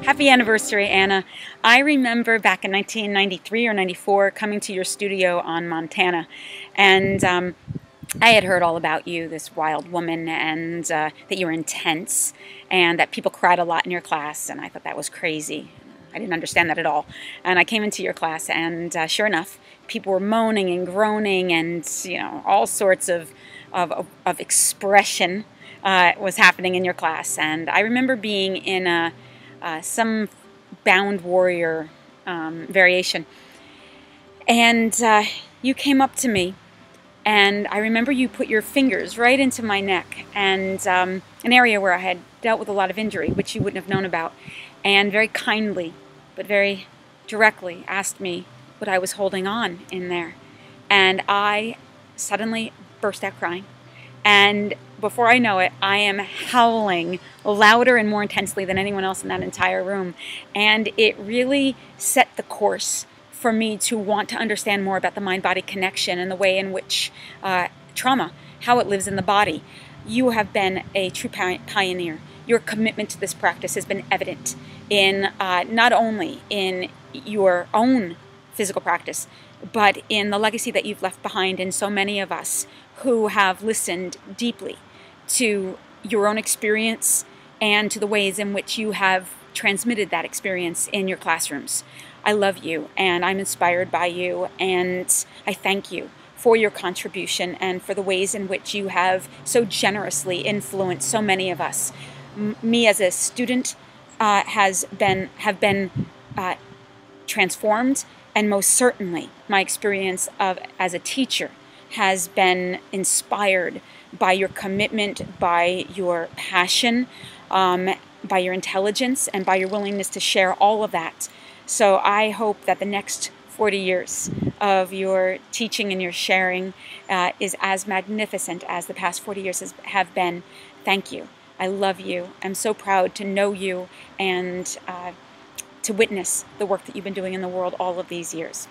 Happy anniversary, Anna. I remember back in 1993 or 94 coming to your studio on Montana, and I had heard all about you, this wild woman, and that you were intense, and that people cried a lot in your class, and I thought that was crazy. I didn't understand that at all. And I came into your class, and sure enough, people were moaning and groaning, and all sorts of expression was happening in your class. And I remember being in some bound warrior variation, and you came up to me, and I remember you put your fingers right into my neck, and an area where I had dealt with a lot of injury, which you wouldn't have known about, and very kindly but very directly asked me what I was holding on in there. And I suddenly burst out crying, and before I know it, I am howling louder and more intensely than anyone else in that entire room. And it really set the course for me to want to understand more about the mind-body connection and the way in which trauma, how it lives in the body. You have been a true pioneer. Your commitment to this practice has been evident in not only in your own physical practice, but in the legacy that you've left behind in so many of us who have listened deeply to your own experience and to the ways in which you have transmitted that experience in your classrooms. I love you, and I'm inspired by you, and I thank you for your contribution and for the ways in which you have so generously influenced so many of us. Me as a student have been transformed, and most certainly my experience as a teacher has been inspired by your commitment, by your passion, by your intelligence, and by your willingness to share all of that. So I hope that the next 40 years of your teaching and your sharing is as magnificent as the past 40 years have been. Thank you. I love you. I'm so proud to know you and to witness the work that you've been doing in the world all of these years.